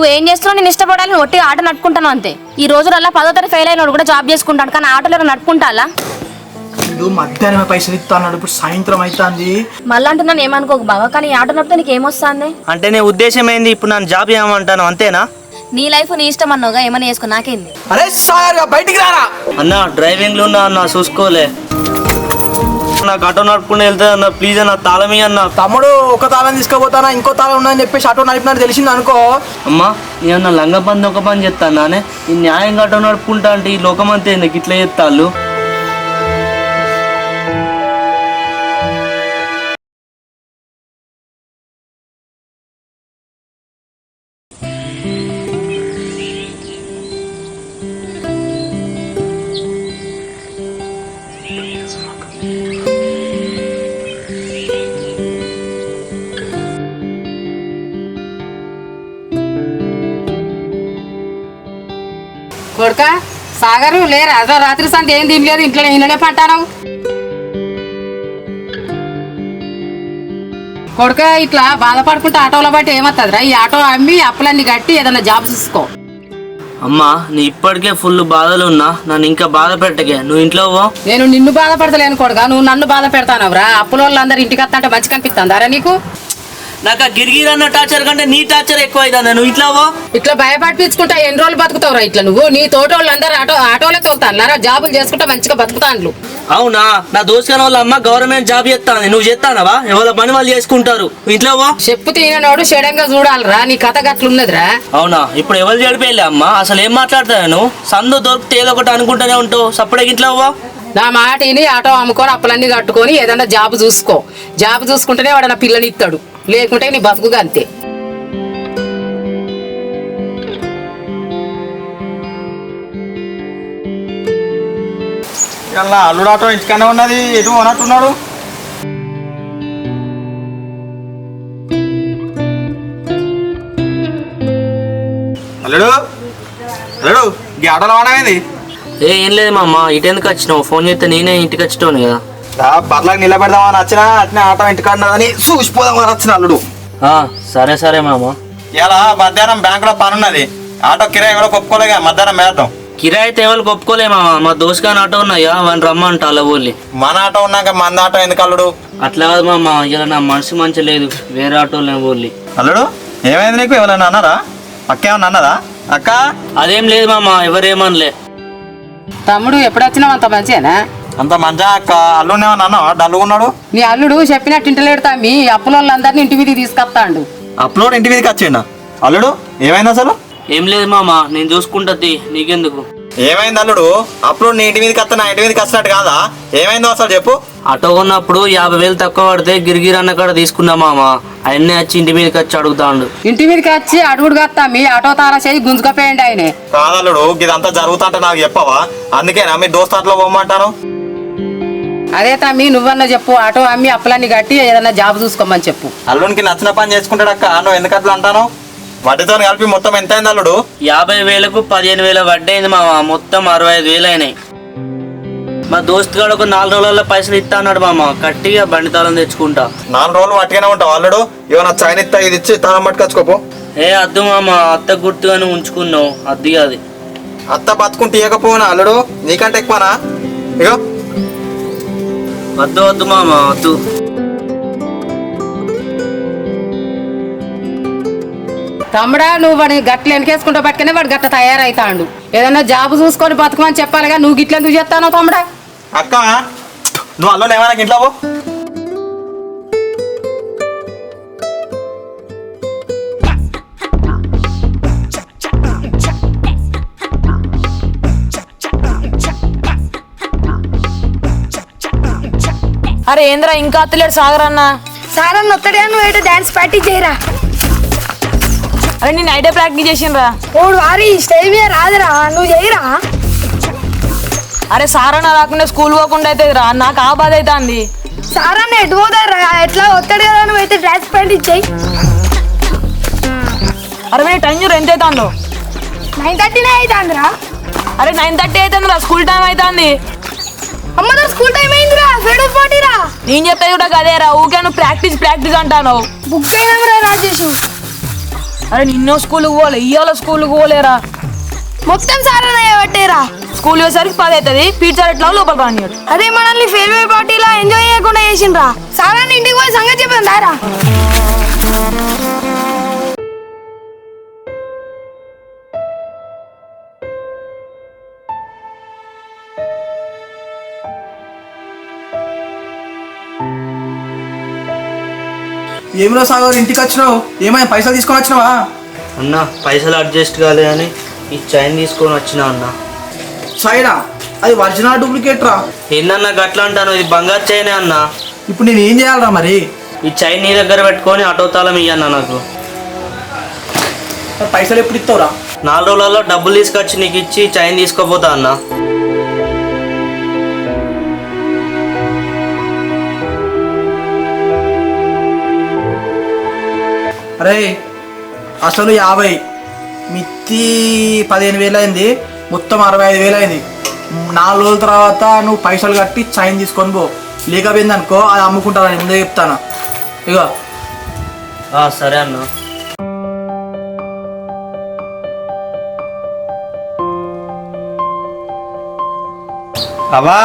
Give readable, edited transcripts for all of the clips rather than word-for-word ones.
నువ్వు ఏం చేస్తున్నావు? నేను ఇష్టపడాలి, ఒట్టి ఆటో నడుపుకుంటాను అంతే. ఈ రోజు అలా 10వ తరగతి ఫెయిల్ అయినోడు కూడా జాబ్ చేసుకుంటాడు, కానీ ఆటోలో నడుపుకుంటా. వీడు మధ్యాహ్నమే పైసలు ఇస్తా అన్నాడు, ఇప్పుడు సాయంత్రం అవుతుంది. మళ్ళీ అంటున్నాను ఏమనుకోకు బాగా, కానీ ఈ ఆటో నడిపితే నీకు ఏమొస్తుంది? అంటే నీ ఉద్దేశం ఏంది? ఇప్పుడు నన్ను జాబ్ చేయమంటాను అంతేనా? నీ లైఫ్ నీ ఇష్టం అన్నావుగా, ఏమన్నా చేసుకో, నాకేంది? అరే సార్ బయటికి రారా అన్న. డ్రైవింగ్ లో ఉన్నా అన్న, చూసుకోలే. నాకు ఆటో నడుపుకుంటూ వెళ్తే అన్న, ప్లీజ్ అన్న, తాళమి అన్న. తమ్ముడు ఒక తాళం తీసుకుపోతానా, ఇంకో తాళం ఉందని చెప్పేసి ఆటో నడిపినట్టు తెలిసింది అనుకో. అమ్మా నేనన్నా లంగ పని ఒక పని చెప్తాను నానే. ఈ న్యాయంగా ఆటో నడుపుకుంటా అంటే ఈ లోకం అంతే ఎందుకు ఇట్లా చెప్తాళ్ళు? కొడుక సాగరు లేరా? అదో రాత్రి సంత ఏం తినలేదు, ఇంట్లో ఇంట్లోనే పంటాను. కొడుక ఇట్లా బాధపడుకుంటే ఆటోలో బట్టి ఏమవుతుందిరా? ఈ ఆటో అమ్మి అప్పులన్నీ కట్టి ఏదైనా జాబ్ చూసుకో. అమ్మా నీ ఇప్పటికే ఫుల్ బాధలు ఉన్నా, నన్ను ఇంకా బాధ పెట్టకే. నువ్వు ఇంట్లో పో. నేను నిన్ను బాధపడతలేను కొడుక, నువ్వు నన్ను బాధ పెడతానవరా? అప్పుల వాళ్ళందరూ ఇంటికి వస్తా మంచి కనిపిస్తుందారా నీకు? నాకు ఆ గిరిగిరి అన్న టార్చర్ కంటే నీ టార్చర్ ఎక్కువ అవుతుంది. నువ్వు ఇట్లా పో. ఇట్లా భయపడిపించుకుంటా ఎన్ని రోజులు బతుకుతావురా? ఇట్లా నువ్వు నీ తోట వాళ్ళందరూ ఆటోలే తోలుతాను, జాబులు చేసుకుంటా మంచిగా బతుకుతాను. అవునా? నా దోస్తున్న వాళ్ళ అమ్మ గవర్నమెంట్ జాబ్ చేస్తాను, నువ్వు చేస్తానవా? ఎవరి పని వాళ్ళు చేసుకుంటారు. ఇంట్లో పో. చెప్పు తినోడు చెడంగా చూడాలరా, నీ కథ గట్లున్నదిరా. అవునా? ఇప్పుడు ఎవరు చెడిపోయలే అమ్మ, అసలు ఏం మాట్లాడతాను? నువ్వు సందు దొరికితే ఏదో ఒకటి అనుకుంటూనే ఉంటావు. సప్పుడే ఇంట్లో పో. నా మాటిని ఆటో అమ్ముకొని అప్పులన్నీ కట్టుకొని ఏదన్నా జాబ్ చూసుకో. జాబ్ చూసుకుంటేనే వాడు నా పిల్లని ఇస్తాడు, లేకుంటే నీ బతుకుగా అంతే. ఇలా అల్లుడు ఆటో ఇంటికనే ఉన్నది, ఎటు అన్నట్టున్నాడు. అల్లుడు అల్లుడు ఈ ఆటోలో వాడమైంది. ఏం లేదు మా అమ్మ, ఇటు ఎందుకు వచ్చినావు? ఫోన్ చేస్తే నేనే ఇంటికి వచ్చినాను కదా. బర్లకు నిలబెడదామని వచ్చినా అట్నే ఆటో ఇంటికన్నదని చూసిపోదామని వచ్చిన అల్లుడు. సరే సరే మామ. ఇలా మధ్యాహ్నం బ్యాంకులో పని ఉన్నది, ఆటో కిరాయి కూడా ఒప్పుకోలేగా, మధ్యాహ్నం వేద్దాం. కిరాయి అయితే ఎవరికి ఒప్పుకోలే మామ. మా దోసుగాని ఆటో ఉన్నాయా, వాడిని రమ్మంట అలా ఊళ్ళి. మన ఆటో ఉన్నాక మన ఆటో ఎందుకు అల్లుడు? అట్లా కాదు మామ, ఇలా నా మనసు మంచి లేదు, వేరే ఆటోలో ఊళ్ళి. అల్లుడు ఏమైంది నీకు? ఎవరైనా అన్నారా? అక్క ఏమన్నా అన్నదా? అక్క అదేం లేదు మామ, ఎవరేమనలే. తమ్ముడు ఎప్పుడు వచ్చినావు? అంత మంచిగానా? అంత మంచిగా అక్క. అల్లుడు ఏమన్నా అన్నావా? డల్లుగున్నాడు. నీ అల్లుడు చెప్పినట్టు ఇంటలేడుతా మీ అప్పుల వాళ్ళందరినీ ఇంటి మీదకి తీసుకొస్తాడు. అప్లోడ్ ఇంటి మీదకి వచ్చిండ. అల్లుడు ఏమైంది అసలు? ఏం లేదు మామ, నేను చూసుకుంటది, నీకెందుకు? ఏమైంది అల్లుడు? అప్లోడ్ నీ ఇంటి మీదకి వస్తా నా ఇంటి మీదకి వచ్చినట్టు కాదా? ఏమైందో అసలు చెప్పు. ఆటో కొన్నప్పుడు 50,000 తక్కువ పడితే గిరిగిరి అన్న కాడ తీసుకున్నా మామ. ఆయన్నే వచ్చి ఇంటి మీదకి వచ్చి అడుగుతాడు. ఇంటి మీదకి వచ్చి అడుగుడు కత్తా మీ ఆటో తారా చేయి గుంజుకపోయండి ఆయనే. కాదల్లుడు, ఇదంతా జరుగుతుంటే నాకు చెప్పవా? అందుకేనా మీ దోస్తాట్లో పోమంటాను. అదే తమ్మి నువ్వన్నా చెప్పు, ఆటో అమ్మి అప్పులన్నీ కట్టి ఏదన్నా జాబ్ చూసుకోమని చెప్పు. అల్లుడికి నచ్చిన పని చేసుకుంటాడు అక్క. నువ్వు ఎందుకు అట్లా అంటాను? వడ్డీతో కలిపి మొత్తం ఎంత అయింది అల్లుడు? 50,000కు 15,000 వడ్డీ అయింది మామ, మొత్తం 65,000 అయినాయి. మా దోస్తు గాడు ఒక 4 రోజులలో పైసలు ఇస్తా అన్నాడు మామ, కట్టిగా బండి తాళం తెచ్చుకుంటా. 4 రోజులు పట్టుగానే ఉంటావు అల్లుడు. ఏమన్నా చైన్ ఇస్తా, ఇది ఇచ్చి తాళం పట్టుకొచ్చుకోపో. అద్దు మామ, అత్త గుర్తుగానే ఉంచుకున్నావు, అద్ది అది. అత్త బతుకుంటే ఇవ్వకపోయినా అల్లుడు నీకంటే ఎక్కువనా? ఇగో వద్దు వద్దు మామ, వద్దు. తమ్ముడా నువ్వు వాడి గట్లు వెనకేసుకుంటూ పట్టుకునే వాడు గట్ట తయారైతాడు. ఏదన్నా జాబ్ చూసుకొని బతుకమని చెప్పాలిగా, నువ్వు గిట్ల ఎందుకు చెప్తానో తమ్ముడా? అక్క నువ్వు అల్లుడు ఏమైనా ఇంట్లో పో. అరే ఏంద్రా ఇంకా అత్తలేడు సాగర్ అన్న? సారన్న ఒత్తడే, నువ్వు ఏటో డాన్స్ ప్రాక్టీస్ చేయరా. అరే నేను ఐడియా ప్రాక్టీస్ చేసిండ్రా. ఓడు వారి స్టేజ్ మీద రాదురా, నువ్వు చేయరా. అరే సారన్న రాకుండా స్కూల్ పోకుండా అయితే రా, నాకు ఆ బాధ అవుతుంది. సారన్న ఎటు పోతారా? ఎట్లా ఒత్తడు కదా, నువ్వు అయితే డాన్స్ ప్రాక్టీస్ చేయి. అరే మీ టైం చూడు ఎంత అవుతుందో? 9:30 అవుతుందిరా. అరే 9:30 అవుతుందిరా, స్కూల్ టైం అవుతుంది. అమ్మదా స్కూల్ టైం అయిందిరా, ఫెడల్ పార్టీరా. నేను చెప్పేది కూడా కదేరా, ఊకే నువ్వు ప్రాక్టీస్ ప్రాక్టీస్ అంటాను. బుక్ అయినా రాజేషు. అరే నిన్నో స్కూల్కి పోలే ఇవాళ స్కూల్కి పోలేరా మొత్తం సారన పట్టేరా. స్కూల్ వేసరికి 10 అవుతుంది పీట్ సార్ ఎట్లా లోపల రానియాడు అరే మనల్ని ఫేర్వెల్ పార్టీలా ఎంజాయ్ చేయకుండా చేసిండ్రా. సారాన్ని ఇంటికి పోయి సంగతి చెప్పాను దారా. ఏమిరో సాగర్ ఇంటికి వచ్చినావు? ఏమైనా పైసలు తీసుకొని వచ్చినావా? అన్న పైసలు అడ్జస్ట్ కాలే అని ఈ చైన్ తీసుకొని వచ్చినా అన్న. చైనా? అది ఒరిజినల్ డూప్లికేట్ రా. ఏందన్నా గట్లా అంటాను, ఇది బంగారు చైనే అన్న. ఇప్పుడు నేను ఏం చేయాలరా మరి? ఈ చైన్ నీ దగ్గర పెట్టుకొని ఆటో తాళం ఇయ్యన్న నాకు. పైసలు ఎప్పుడు ఇస్తావురా? 4 రోజులలో డబ్బులు తీసుకొచ్చి నీకు ఇచ్చి చైన్ తీసుకోపోతా అన్న. అరే అసలు 50, మిత్తి 15,000 అయింది, మొత్తం 65,000 అయింది. 4 రోజుల తర్వాత నువ్వు పైసలు కట్టి చైన్ తీసుకొని పో. లేకపోయింది అనుకో అది అమ్ముకుంటాను, ముందే చెప్తాను. ఇగో సరే అన్న. అవా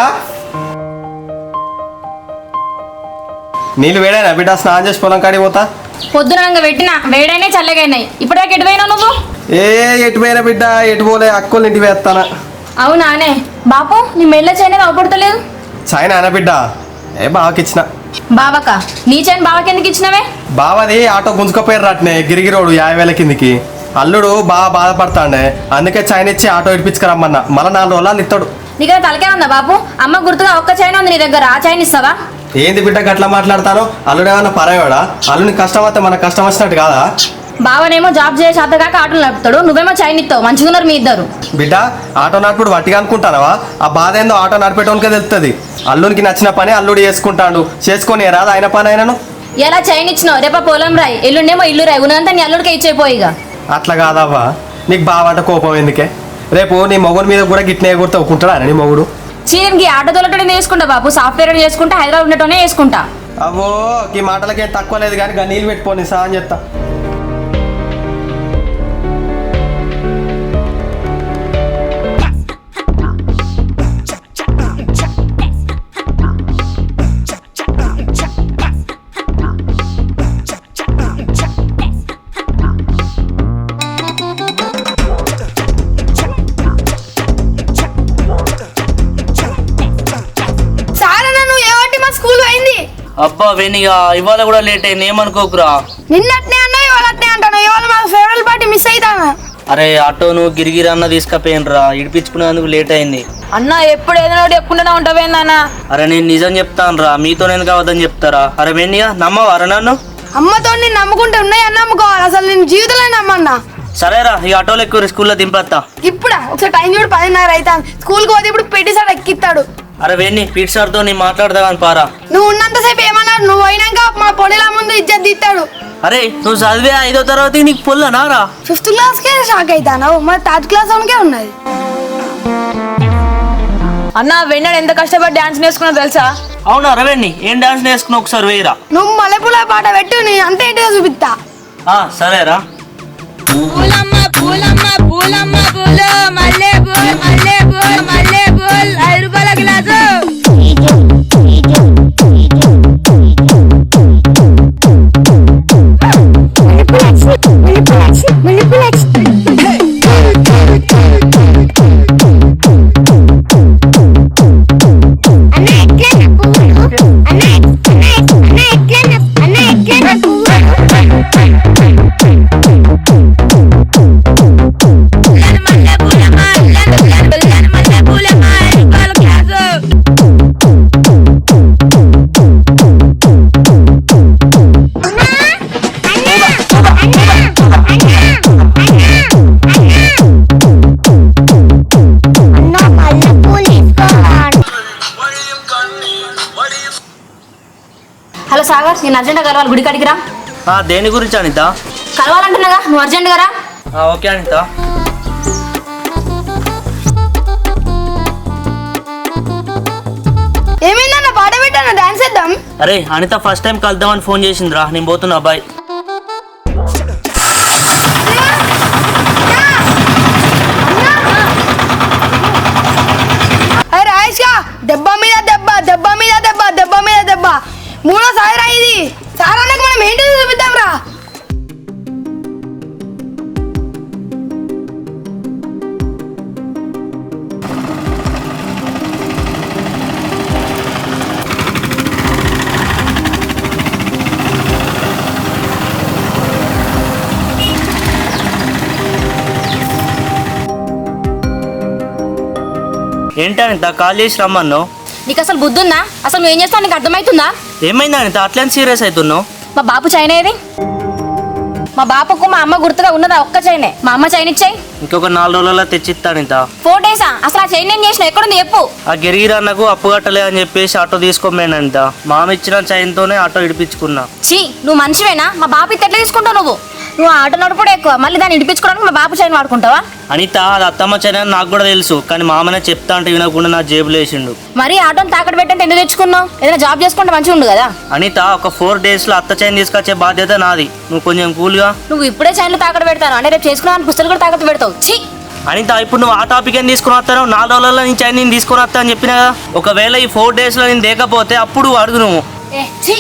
నీళ్ళు వేడైనా బిడ్డ, స్నానం చేసి పొలం కాడికి పోతా. పొద్దున పెట్టినా వేడైనా చల్లగైనాయి. ఇప్పటిదాకా ఎటు పోయినావు నువ్వు? ఎటు పోయినా బిడ్డ, ఎటు పోలే, అక్కోళ్ళ ఇంటికి వేస్తానా. అవునానే బాపు, నీ మెల్ల చైన్ అవపడతలేదు. చైనా అన్న బిడ్డ, బావకి ఇచ్చిన. బావక నీ చైన్ బావకి ఎందుకు ఇచ్చినవే? బావది ఆటో గుంజుకపోయారు రాట్నే గిరిగిరోడు 50,000 కిందికి. అల్లుడు బాగా బాధపడతాండే, అందుకే చైన్ ఇచ్చి ఆటో ఇడిపించుకురమ్మన్నా. మళ్ళీ 4 రోజులు ఇస్తాడు. నీకు తలకే ఉందా బాపు? అమ్మ గుర్తుగా ఒక్క చైన్ ఉంది నీ దగ్గర, ఆ చైన్ ఇస్తావా? ఏంది బిడ్డ గట్లా మాట్లాడతాను? అల్లుడు ఏమన్నా పరాయోడా? అల్లుని కష్టం వస్తే మనకు కష్టం వచ్చినట్టు కాదా? బావనేమో జాబ్ చేసి అత్తగాక ఆటోలు నడుపుతాడు, నువ్వేమో చైన్ ఇస్తావు. మంచిగా ఉన్నారు మీ ఇద్దరు. బిడ్డ ఆటో నడుపుడు వట్టిగా అనుకుంటానవా? ఆ బాధ ఏందో ఆటో నడిపేటోనికే తెలుస్తుంది. అల్లునికి నచ్చిన పని అల్లుడు చేసుకుంటాడు, చేసుకొని రాదు ఆయన పని ఆయనను. ఎలా చైన్ ఇచ్చినావు? రేపా పొలం రాయి, ఎల్లుండేమో ఇల్లు రాయి, ఉన్నంతా నీ అల్లుడికి ఇచ్చేపోయిగా. అట్లా కాదవ్వా, నీకు బావంట కోపం ఎందుకే? రేపు నీ మొగుడు మీద కూడా గిట్నే గుర్తు ఒప్పుకుంటాడా నీ మొగుడు? చీనికి ఆటో తోలటోనే చేసుకుంటా బాపు, సాఫ్ట్వేర్ చేసుకుంటా, హైదరాబాద్ ఉండటోనే చేసుకుంటా. అవ్వో ఈ మాటలకేం తక్కువ లేదు కానీ నీళ్ళు పెట్టుకోని సాయం చేస్తా. సారన్న నువ్వు ఏవట్టి మా స్కూల్ పోయింది. అబ్బా వెనిగా ఇవాళ కూడా లేట్ అయింది, ఏమనుకోకురా. నిన్నట్నే అన్నా ఇవాళ అట్నే అంటాను. ఇవాళ మా ఫేవరెట్ పార్టీ మిస్ అవుతాను. అరే ఆటోను గిరిగిరి అన్న తీసుకపోయినరా, ఇడిపించుకునేందుకు లేట్ అయింది. అన్న ఎప్పుడు ఏదైనా ఒకటి చెప్పుకుంటూనే ఉంటావేందన్న. అరే నేను నిజం చెప్తాను రా, మీతో నేను కావద్దని చెప్తారా? అరే వెనిగా నమ్మవారా నన్ను? అమ్మతో నేను నమ్ముకుంటే ఉన్నాయి అన్న నమ్ముకోవాలి. అసలు నేను జీవితంలో నమ్మన్నా. సరేరా ఈ ఆటోలో ఎక్కువ స్కూల్లో దింపేస్తా. ఇప్పుడా? ఒకసారి టైం చూడు, 10:30 అవుతాను. స్కూల్కి పోతే ఇప్పుడు పెట్టి సార్ ఎక్కిస్తాడు. అరే వెన్ని పీట్ సార్తో నేను మాట్లాడదా అని పారా. నువ్వు ఉన్నంతసేపు ఏమన్నాడు? నువ్వు పోయినాక మా పొడిలా ముందు ఇజ్జత్ తీస్తాడు. అరే నువ్వు చదివే 5వ తరగతి నీకు పొల్లనారా? 5th క్లాస్కే షాక్ అవుతాను, మరి 3rd క్లాస్ వరకే ఉన్నది. అన్న వెన్నడు ఎంత కష్టపడి డాన్స్ నేర్చుకున్నా తెలుసా? అవునా రవెన్ని, ఏం డాన్స్ నేర్చుకున్నా ఒకసారి వేయరా. నువ్వు మల్లెపూల పాట పెట్టు, నేను అంతే ఇంటిగా చూపిస్తా. సరేరా. పూలమ్మ పూలమ్మ పూలమ్మ పూలు మల్లె పూల్ మల్లె పూల్ మల్లె పూల్ 5 రూపాయల గ్లాసు. హలో సాగర్, నేను అర్జెంట్ కలవాలి, గుడి కాడికి రా. దేని గురించి అనిత? కలవాలంటున్నాగా, నువ్వు అర్జెంట్ గా రా. ఓకే అనిత. ఏమైందన్న పాట పెట్టాను, డాన్స్ చేద్దాం. అరే అనిత ఫస్ట్ టైం కలుద్దామని ఫోన్ చేసిందిరా, నేను పోతున్నా బాయ్. ఏంటి అనిత కాల్ చేసి రమ్మన్నావు? నీకు అసలు బుద్ధి ఉందా? అసలు నువ్వు ఏం చేస్తావు నీకు అర్థమవుతుందా? ఏమైంది అనిత అట్లని సీరియస్ అవుతున్నావు? మా బాపు చైన్ ఏది? మా బాపుకు మా అమ్మ గుర్తుగా ఉన్నదా ఒక్క చైనే? మా అమ్మ చైన్ ఇచ్చాయి. ఇంకొక 4 రోజులలో తెచ్చిస్తా అనిత. 4 days అసలు ఆ చైన్ ఏం చేసిన ఎక్కడుంది చెప్పు. ఆ గిరిగిరన్నకు అప్పు కట్టలే అని చెప్పేసి ఆటో తీసుకోమేను అనిత. మామ ఇచ్చిన చైన్తోనే ఆటో ఇడిపించుకున్నా. చీ నువ్వు మనిషివేనా? మా బాపు ఇట్లా ఎట్లా తీసుకుంటావు నువ్వు ఆటో నడుపుడు ఎక్కువ, మళ్ళీ దాన్ని ఇడిపించుకోవడానికి మా బాపు చైన్ వాడుకుంటావా? అనిత అది అత్తమ్మ చైన్ అని నాకు కూడా తెలుసు, కానీ మామనే చెప్తా అంటే వినకుండా నా జేబులో వేసిండు. మరి ఆటోని తాకట్టు పెట్టంటే ఎందుకు తెచ్చుకున్నావు? ఏదైనా జాబ్ చేసుకుంటే మంచిగా ఉండు కదా. అనిత ఒక 4 days లో అత్త చైన్ తీసుకొచ్చే బాధ్యత నాది. నువ్వు కొంచెం కూల్గా. నువ్వు ఇప్పుడే చైన్లు తాకట్టు పెడతాను అంటే రేపు చేసుకున్నాను పుస్తకాలు కూడా తాకట్టు పెడతావు. చీ అనిత ఇప్పుడు నువ్వు ఆ టాపిక్ ఏం తీసుకుని వస్తాను? 4 రోజులలో నీ చైన్ నేను తీసుకుని వస్తా అని చెప్పినా కదా. ఒకవేళ ఈ 4 days లో నేను దేకపోతే అప్పుడు అడుగు నువ్వు. చీ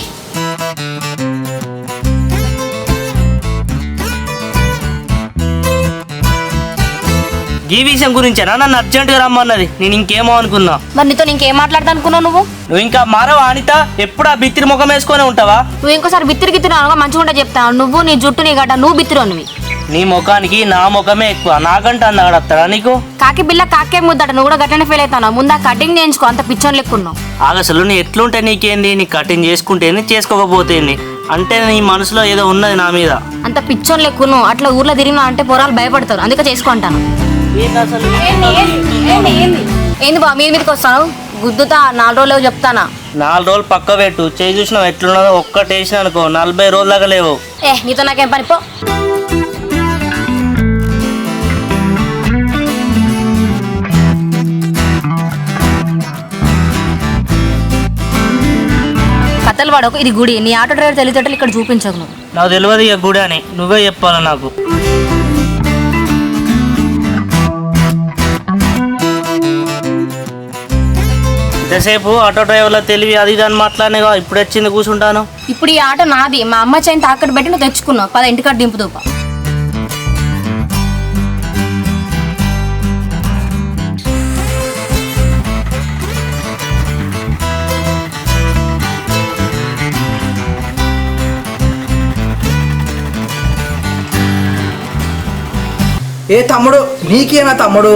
ఈ విషయం గురించేనా నన్ను అర్జెంటుగా రమ్మన్నది? నేను ఇంకేమో అనుకున్నా. మరి నీతో ఇంకేం మాట్లాడతా అనుకున్నావు నువ్వు? నువ్వు ఇంకా మారవా అనిత? ఎప్పుడు ఆ బిత్తిరి ముఖం వేసుకొని ఉంటావా? నువ్వు ఇంకోసారి బిత్తిరి గిత్తిరి అనగా మంచిగా ఉంటే చెప్తాను. నువ్వు నీ జుట్టు నీ గడ్డ నువ్వు బిత్తిరు నువ్వు. నీ ముఖానికి నా ముఖమే ఎక్కువ, నాకంటే అందగడతాడా నీకు? కాకి బిల్ల కాకే ముద్దట. నువ్వు కూడా గట్లనే ఫీల్ అవుతావు. ముందు ఆ కటింగ్ చేయించుకో, అంత పిచ్చోని లెక్కున్నావు. అసలు నీ ఎట్లుంటే నీకేంది? నీ కటింగ్ చేసుకుంటేంది చేసుకోకపోతేంది? అంటే నీ మనసులో ఏదో ఉన్నది నా మీద. అంత పిచ్చోని లెక్కున్నావు. అట్లా ఊర్లో తిరిగినా అంటే పొరాలు భయపడతారు, అందుకే చేసుకుంటాను. ఏంది బా మీద మీదకి వస్తాను గుద్దుతా? 4 రోజులు చెప్తానా? 4 రోజులు పక్క పెట్టు. చేయి చూసినావు ఎట్లున్నదో? ఒక్కటేసిన అనుకో 40 రోజుల దాకా లేవు. నీతో నాకేం పని పో. కథలు పడకు, ఇది గుడి. నీ ఆటో డ్రైవర్ తెలియటట్లు ఇక్కడ చూపించకు నువ్వు. నాకు తెలియదు ఇక గుడి అని, నువ్వే చెప్పాలి నాకు. ఎంతసేపు ఆటో డ్రైవర్ల తెలివి అది ఇది అని మాట్లాడినా ఇప్పుడు వచ్చింది కూర్చుంటాను. ఇప్పుడు ఈ ఆటో నాది. మా అమ్మ చైన్ తాకట్టు పెట్టి నువ్వు తెచ్చుకున్నావు. 10 ఇంటికాడ దింపు దూప. ఏ తమ్ముడు, నీకేనా తమ్ముడు?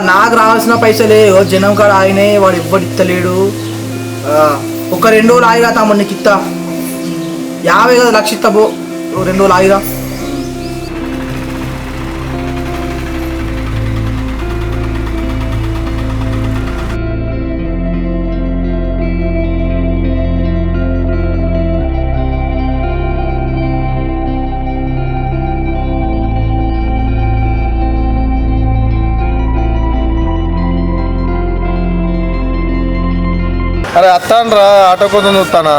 నాకు రావాల్సిన పైసలే జనం కాడ ఆయనే, వాడు ఎవ్వడు ఇత్తలేడు. ఒక 2 రోజులు ఆగిరా తమ్ముడు, నీకు ఇస్తా. 50 కదా, 1,00,000 ఇస్తా. పో 2 రోజులు ఆగిరా. అరే అత్తాను రా, ఆటో కోసం చూస్తానా.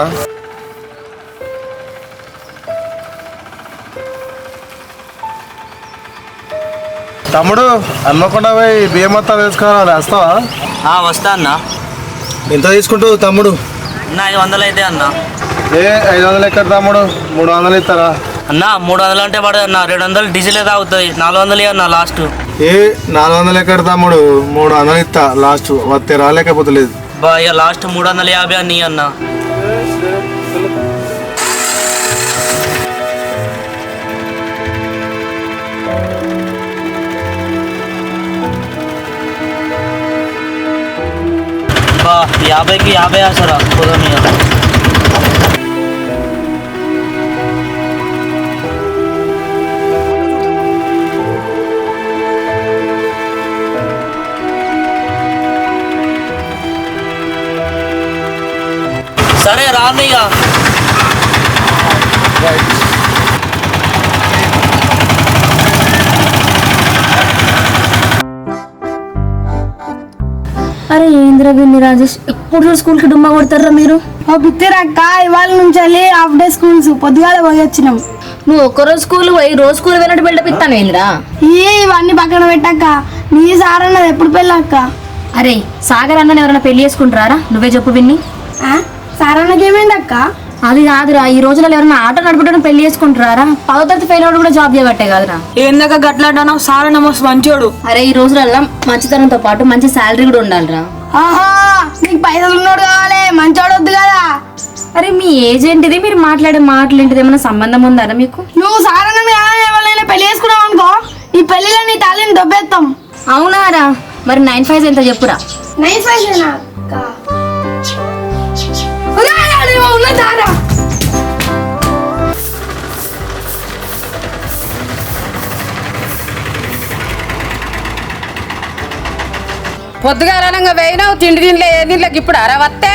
తమ్ముడు హన్మకొండ పోయి బియ్యం మొత్తం వేసుకోవాలి, వస్తావా? వస్తా అన్న. ఎంత తీసుకుంటావు తమ్ముడు? అన్న 500 అయితే అన్న. 500 ఎక్కడ తమ్ముడు? 300 ఇస్తారా? అన్న 300 అంటే పడదు అన్న, 200 డీజిల్ అయితే అవుతుంది. 400 అన్న లాస్ట్. 400 ఎక్కడ తమ్ముడు? 300 ఇస్తా లాస్ట్. వస్తే రాలేకపోతే లేదు. ఇక లాస్ట్ 350 అని అన్న. బా 50కి 50 ఆసరా పోదాం. సరే రాన్నయ్య. అరే ఏంద్ర విన్ని రాజేష్, ఎప్పుడు స్కూల్ కి డుమ్మా కొడతారా మీరు? బిత్తిరక్క ఇవాళ నుంచి వెళ్ళి హాఫ్ డే స్కూల్స్ పొద్దుగాల పోయి వచ్చినాం. నువ్వు ఒక్కరోజు స్కూల్ పోయి రోజు స్కూల్ వెళ్ళినట్టు బిల్డప్ ఇస్తాను ఏంద్రా? ఇవన్నీ పక్కన పెట్టాక నీ సార్ అన్నది ఎప్పుడు పెళ్ళక్క? అరే సాగర్ అన్న ఎవరైనా పెళ్లి చేసుకుంటారా? నువ్వే చెప్పు విన్ని. సార్ అన్నకి ఏమైంది అక్క? అది కాదురా, ఈ రోజులలో ఎవరైనా ఆటో నడపడం పెళ్లి చేసుకుంటారా? 10వ తరగతి ఫెయిల్ అవడం కూడా జాబ్ చేయబట్టే కాదురా. ఏందాక గట్లాడాను? సార్ నమస్ మంచోడు. అరే ఈ రోజులలో మంచితనంతో పాటు మంచి శాలరీ కూడా ఉండాలిరా. ఆహా, నీకు పైసలు ఉన్నోడు కావాలి, మంచోడు వద్దు కదా. అరే మీ ఏజ్ ఏంటిది? మీరు మాట్లాడే మాటలు ఏంటిది? ఏమైనా సంబంధం ఉందా మీకు? నువ్వు సార్ అన్న ఎవరైనా పెళ్లి చేసుకున్నావు అనుకో, ఈ పెళ్లిలో నీ తల్లిని దొబ్బేస్తాం. అవునారా? మరి 9 ఎంత చెప్పురా? 9 ఉన్నదారా పొద్దుగాలనంగా వేయినావు తిండి తిండిలే ఏ తిండిలోకి ఇప్పుడు అర వస్తే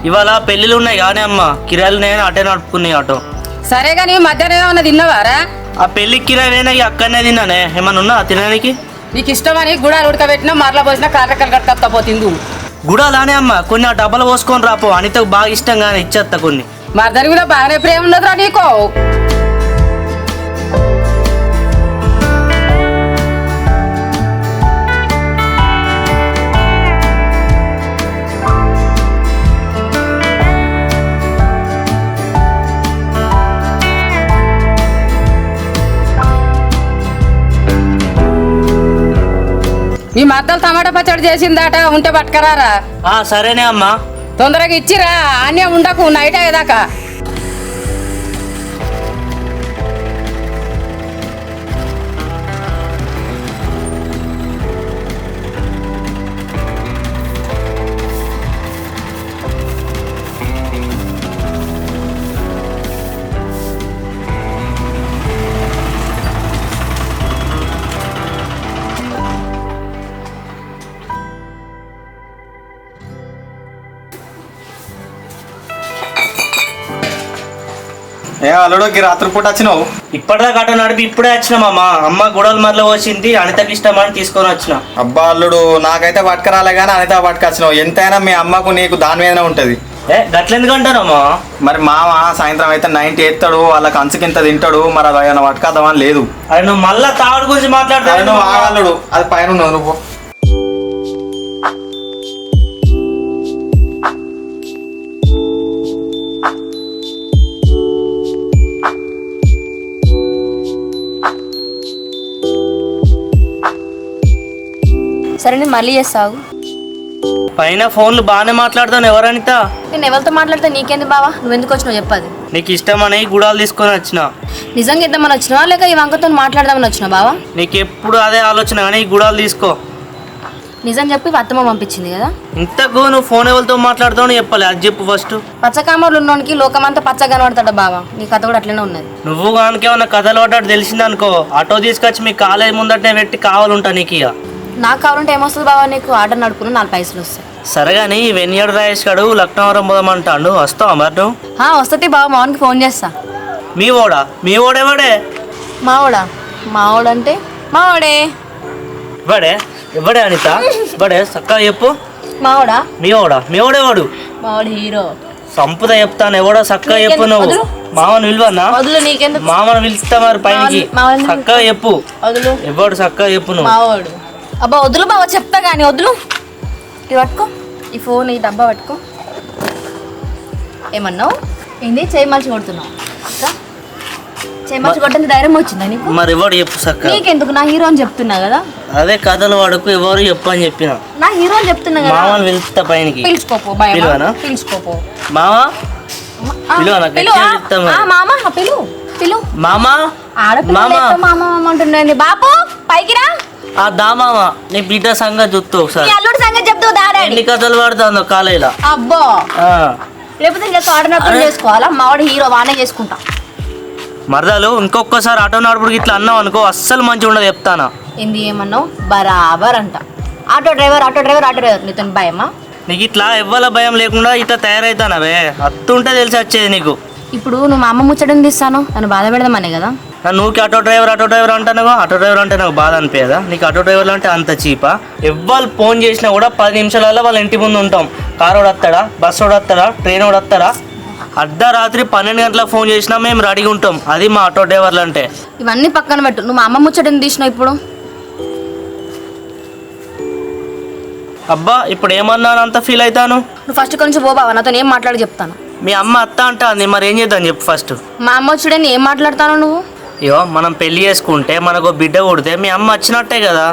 ఇవాళ పెళ్ళిళ్ళు ఉన్నాయి కానీ అమ్మ కిరాయిలు నేను అటే నడుపుకున్నాయి ఆటో. సరే కానీ మధ్యాహ్నం ఏమన్నా తిన్నవారా? ఆ పెళ్లికి కిరాయినా అక్కడనే తిన్నానే. ఏమన్నా ఉన్నా తినడానికి? నీకు ఇష్టమని గుడాలు ఉడకబెట్టినా మరలా పోసినా కారకలు కట్టుకొస్తా తిందు. గుడాలానే అమ్మ కొన్ని ఆ డబ్బాలు పోసుకొని రాపో. అనితకు బాగా ఇష్టం కానీ ఇచ్చేస్తా కొన్ని. మా దాని కూడా బాగానే ప్రేమ ఉండదురా నీకు. మీ మద్దలు టమాటా పచ్చడి చేసిందాట ఉంటే పట్టుకరారా. సరేనే అమ్మా. తొందరగా ఇచ్చిరా అన్నీ ఉండకు నైట్ అయ్యేదాకా. ఏ అల్లుడు రాత్రి పూట వచ్చినావు? ఇప్పటిదాకా ఆటో నడిపి ఇప్పుడే వచ్చినామమ్మా. అమ్మ గుడలు మరలో వచ్చింది, అనితకి ఇష్టమని తీసుకొని వచ్చిన. అబ్బా అల్లుడు నాకైతే పట్టుకరాలే కానీ అనిత పట్టుకొచ్చినావు. ఎంతైనా మీ అమ్మకు నీకు దాని మీదనే ఉంటది. గట్లెందుకు అంటారమ్మా? మరి మామ సాయంత్రం అయితే 90 ఎత్తాడు, వాళ్ళకి అంచుకింత తింటాడు. మరి అది ఆయన పట్టుకద్దామని లేదు. అది నువ్వు మళ్ళా తాడు గురించి మాట్లాడతావు. నువ్వు ఆగల్లుడు, అది పైన ఉన్నావు నువ్వు. సరే నేను మళ్ళీ చేస్తావు. పైన ఫోన్లు బాగానే మాట్లాడతాను. ఎవరనిత? నేను ఎవరితో మాట్లాడితే నీకేంది బావా? నువ్వు ఎందుకు వచ్చినావు చెప్పది. నీకు ఇష్టమని గుడాలు తీసుకొని వచ్చిన. నిజంగా ఇద్దామని వచ్చినావా లేక ఈ వంకతో మాట్లాడదామని వచ్చినావు బావా? నీకు ఎప్పుడు అదే ఆలోచన కానీ ఈ గుడాలు తీసుకో. నిజం చెప్పి అత్తమ్మ పంపించింది కదా. ఇంతకు నువ్వు ఫోన్ ఎవరితో మాట్లాడతావు చెప్పాలి, అది చెప్పు ఫస్ట్. పచ్చకామర్లు ఉన్నోనికి లోకమంతా పచ్చగా కనబడతాడు బావా. నీ కథ కూడా అట్లనే ఉన్నది. నువ్వు కానికేమన్నా కథలు పడ్డాడు తెలిసిందనుకో, ఆటో తీసుకొచ్చి మీ కాలేజ్ ముందటనే పెట్టి కావాలంటా నీకు. ఇక నాకు కావాలంటే ఏమొస్తుంది బావా? నీకు ఆర్డర్ నడుపుకుని 4 పైసలు వస్తాయి. సరే కానీ వెన్యాడు రాయేష్ గడు లక్నవరం పోదామంటాడు, వస్తావా మరి నువ్వు? వస్తుంది బావా. మావానికి ఫోన్ చేస్తా. మీ ఓడేవాడే? మావాడంటే మావాడే. ఇవ్వడే అనిత, ఇవ్వడే చక్కగా చెప్పు. మావాడా? మీ ఓడేవాడు? మావాడు హీరో. సంపుత చెప్తాను, ఎవడో చక్కగా చెప్పు. నువ్వు మామను విలువన్నా? వదులు, నీకెందుకు? మామను పిలుస్తా మరి పైకి. చక్కగా చెప్పు. వదులు. ఎవడు చక్కగా చెప్పు నువ్వు. మావాడు. అబ్బా వదులు బావ, చెప్తా కానీ వదులు. ఇది పట్టుకో, ఈ ఫోన్ ఈ డబ్బా పట్టుకో. ఏమన్నావు? ఏంది చేయి మలిచి కొడుతున్నావు? అక్క చేయి మలిచి కొట్టండి ధైర్యం వచ్చిందా నీకు? మరి ఎవడు చెప్పు చక్కగా. నీకెందుకు? నా హీరో అని చెప్తున్నా కదా. అదే కథలు వాడుకు ఎవరు చెప్పు అని చెప్పిన. నా హీరో అని చెప్తున్నా కదా. మామను పిలుస్తా పైనకి. పిలుచుకోపో. పిలువనా? పిలుచుకోపో. మామా పిలువనా? పిలు. మామా మామ అంటున్నాను. బాపు పైకి రా. దా మామ, నీ బిడ్డ సంగతి చూస్తావు ఒకసారి. అల్లుడి సంగతి చెప్తావు దాడా. ఎన్ని కథలు పడుతుందో కాలేజీలో. అబ్బో లేకపోతే ఇంకా ఆర్డర్ చేసుకోవాలా? మావాడు హీరో వానే చేసుకుంటా. మరదలు ఇంకొకసారి ఆటో నడుపుడు ఇట్లా అన్నావు అనుకో అస్సలు మంచిగా ఉండదు చెప్తానా. ఏంది ఏమన్నావు? బరాబర్ అంట. ఆటో డ్రైవర్ నీతో భయమా? నీకు ఇట్లా ఎవ్వల భయం లేకుండా ఇట్లా తయారైతానవే. అత్తుంటే తెలిసి వచ్చేది నీకు. ఇప్పుడు నువ్వు మా అమ్మ ముచ్చడం తీస్తాను, నన్ను బాధ పెడదామనే కదా. నువ్వుకి ఆటో డ్రైవర్ అంటాను. ఆటో డ్రైవర్ అంటే నాకు బాధ అనిపించదా? నీకు ఆటో డ్రైవర్లు అంటే అంత చీపా? ఎవ్వరు ఫోన్ చేసినా కూడా 10 నిమిషాలలో వాళ్ళ ఇంటి ముందు ఉంటాం. కారు వాడు వస్తాడా, బస్సు వాడు వస్తాడా, ట్రైన్ వాడు వస్తాడా? అర్ధరాత్రి 12 గంటలకు ఫోన్ చేసినా మేము రెడీగా ఉంటాం. అది మా ఆటో డ్రైవర్లు అంటే. ఇవన్నీ పక్కన పెట్టు. నువ్వు మా అమ్మ ముచ్చటని తీసినావు ఇప్పుడు. అబ్బా ఇప్పుడు ఏమన్నాను అంత ఫీల్ అవుతాను? నువ్వు ఫస్ట్ కొంచెం పో బావా, నాతో ఏం మాట్లాడి చెప్తాను. మీ అమ్మ అత్త అంటుంది, మరి ఏం చేద్దాం చెప్పు ఫస్ట్. మా అమ్మ వచ్చుడని ఏం మాట్లాడతాను నువ్వు? అయ్యో మనం పెళ్లి చేసుకుంటే మనకు బిడ్డ కొడితే మీ అమ్మ వచ్చినట్టే కదా.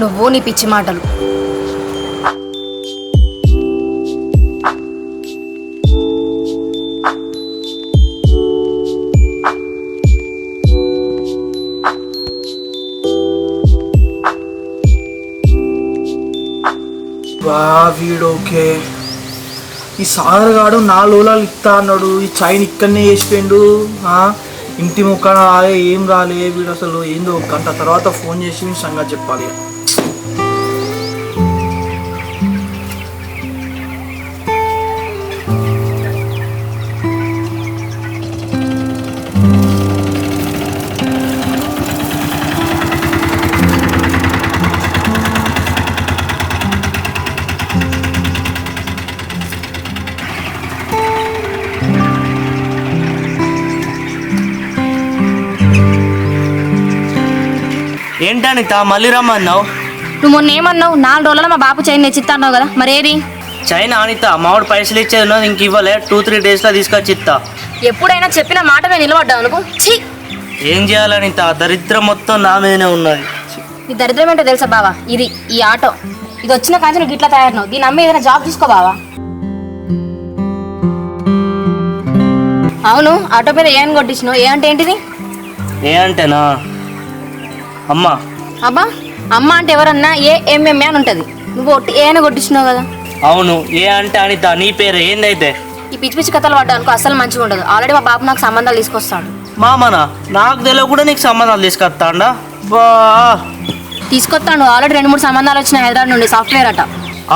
నువ్వు నీ పిచ్చి మాటలు. వా వీడోకే ఈ సాగర్ గాడు 4 రోజులు ఇస్తా అన్నాడు. ఈ చైన్ ఇక్కడనే వేసిపోయిండు. ఇంటి ముక్క రాలే, ఏం రాలే. వీడు అసలు ఏందో గంట తర్వాత ఫోన్ చేసి వీడి సంగతి చెప్పాలి. ఏంటి అనిత మళ్ళీ రమ్మన్నావు? నువ్వు మొన్న ఏమన్నావు? 4 రోజుల్లో మా బాపు చైన్ తెచ్చిస్తా అన్నావు కదా, మరి ఏది? చైనా అనిత మావాడు పైసలు ఇచ్చేది ఉన్నది ఇంక ఇవ్వలే. 2-3 డేస్లో తీసుకొచ్చి ఇస్తా. ఎప్పుడైనా చెప్పిన మాట నేను నిలబడ్డావు అనుకో. ఛీ, ఏం చేయాలనిత? దరిద్రం మొత్తం నా మీదనే ఉన్నది. ఈ దరిద్రం ఏంటో తెలుసా బావా? ఈ ఆటో ఇది వచ్చిన కాంచి నువ్వు గిట్లా తయారు. దీని అమ్మ ఏదైనా జాబ్ చూసుకో బావా. అవును, ఆటో మీద ఏం కొట్టించినావు? ఏ అంటే ఏంటిది? ఏ అంటేనా అమ్మ. అబ్బా, అమ్మ అంటే ఎవరన్నా ఏఎంఎంఏ అని ఉంటుంది. నువ్వు ఒట్టి ఏమైనా కొట్టించినావు కదా. అవును, ఏ అంటే అనిత నీ పేరు ఏందైతే? ఈ పిచ్చి పిచ్చి కథలు పడ్డా అనుకో అస్సలు మంచిగా ఉండదు. ఆల్రెడీ మా బాబు నాకు సంబంధాలు తీసుకొస్తాడు. మామనా? నాకు తెలియదు కూడా నీకు సంబంధాలు తీసుకొస్తాడా? బా తీసుకొస్తాడు. ఆల్రెడీ 2-3 సంబంధాలు వచ్చినాయి హైదరాబాద్ నుండి, సాఫ్ట్వేర్ అట.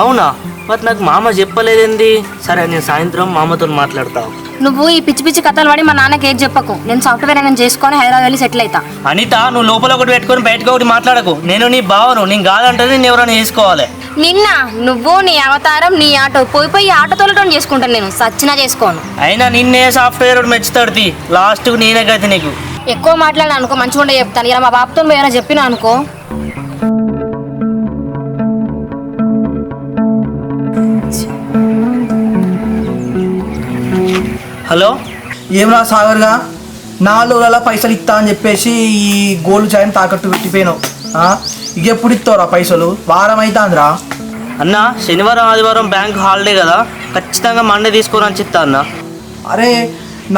అవునా? మరి నాకు మామ చెప్పలేదేంది? సరే, నేను సాయంత్రం మామతో మాట్లాడతా. నువ్వు ఈ పిచ్చి పిచ్చి కథలు పడి మా నాన్నకి ఏది చెప్పకు. నేను సాఫ్ట్వేర్ అయినా చేసుకొని హైదరాబాద్ వెళ్ళి సెటిల్ అవుతా. అనిత, నువ్వు లోపల ఒకటి పెట్టుకొని బయటకు ఒకటి మాట్లాడకు. నేను నీ బావను, నేను కాదంటే నేను ఎవరైనా చేసుకోవాలి. నిన్న నువ్వు నీ అవతారం నీ ఆటో పోయి ఆటో తోలటం చేసుకుంటాను. నేను సచ్చినా చేసుకోను. అయినా నిన్నే సాఫ్ట్వేర్ మెచ్చుతాడు. లాస్ట్కు నేనే గతి నీకు. ఎక్కువ మాట్లాడినా అనుకో మంచిగా ఉండే చెప్తాను. ఇలా మా బాబుతో ఏమైనా చెప్పినా అనుకో. హలో, ఏమరా సాగర్గా 4 రోజుల పైసలు ఇస్తా అని చెప్పేసి ఈ గోల్డ్ చైన్ తాకట్టు పెట్టిపోయినావు. ఇక ఎప్పుడు ఇస్తావురా పైసలు? వారం అవుతుందిరా. అన్న, శనివారం ఆదివారం బ్యాంక్ హాలిడే కదా, ఖచ్చితంగా మండే తీసుకొని వచ్చి ఇస్తా అన్న. అరే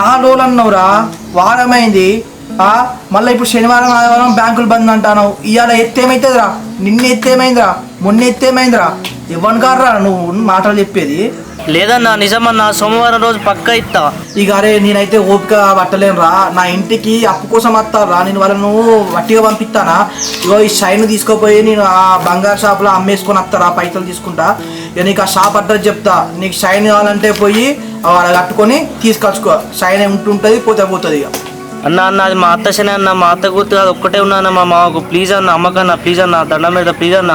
4 రోజులు అన్నావురా, వారం అయింది. మళ్ళీ ఇప్పుడు శనివారం ఆదివారం బ్యాంకులు బంద్ అంటాను. ఇవాళ ఎత్తేమైతుందిరా? నిన్న ఎత్తేమైందిరా? మొన్న ఎత్తేమైందిరా? ఇవ్వను కాదురా నువ్వు మాటలు చెప్పేది. లేదన్నా, నిజమన్నా, సోమవారం రోజు పక్కా ఇస్తా. ఇక అరే నేనైతే ఓపిక పట్టలేనురా. నా ఇంటికి అప్పు కోసం వస్తారా? నేను వాళ్ళను వట్టిగా పంపిస్తానా? ఇగో ఈ షైన్ తీసుకోపోయి నేను ఆ బంగారు షాప్లో అమ్మేసుకొని వస్తారా, పైసలు తీసుకుంటా. ఇక నీకు ఆ షాప్ అడ్రస్ చెప్తా. నీకు షైన్ కావాలంటే పోయి వాళ్ళ కట్టుకొని తీసుకొచ్చుకో. షైన్ ఉంటుంటుంది, పోతుంది. ఇక అన్న అది మా అత్త శని అన్న, మా అత్త గుర్తు అది ఒక్కటే ఉన్నాను మా మాకు. ప్లీజ్ అన్న, అమ్మకన్నా ప్లీజ్ అన్న, దండం మీద ప్లీజ్ అన్న.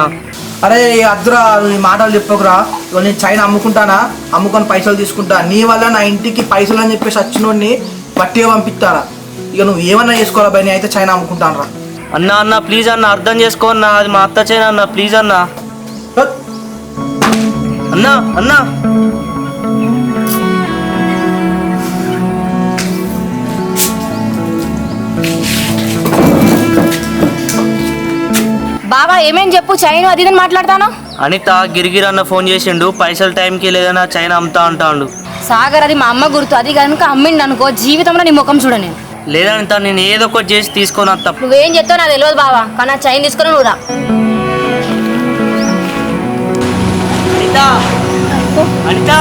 అరే అద్దురా, ఈ మాటలు చెప్పకురా. ఇక నేను చైన్ అమ్ముకుంటానా, అమ్ముకొని పైసలు తీసుకుంటా. నీ వల్ల నా ఇంటికి పైసలు అని చెప్పేసి వచ్చినోడిని వట్టిగా పంపిస్తారా? ఇక నువ్వు ఏమన్నా చేసుకోవాలా భయ, అయితే చైన్ అమ్ముకుంటాను రా. అన్న ప్లీజ్ అన్న, అర్థం చేసుకో అన్న, అది మా అత్త చైన్ అన్న, ప్లీజ్ అన్న. అన్నా బాబా ఏమేం చెప్పు, చైన్ అది ఇదని మాట్లాడతాను. అనిత గిరిగిరి అన్న ఫోన్ చేసిండు, పైసలు టైంకి లేదన్నా చైన్ అమ్ముతా అంటాడు. సాగర్ అది మా అమ్మ గుర్తు. అది కనుక అమ్మిండు అనుకో జీవితంలో నీ ముఖం చూడ. నేను లేదనిత, నేను ఏదో ఒకటి చేసి తీసుకొని వస్తా. నువ్వేం చెప్తావు నాకు తెలియదు బావా, కానీ ఆ చైన్ తీసుకొని నువ్వు రా. అనిత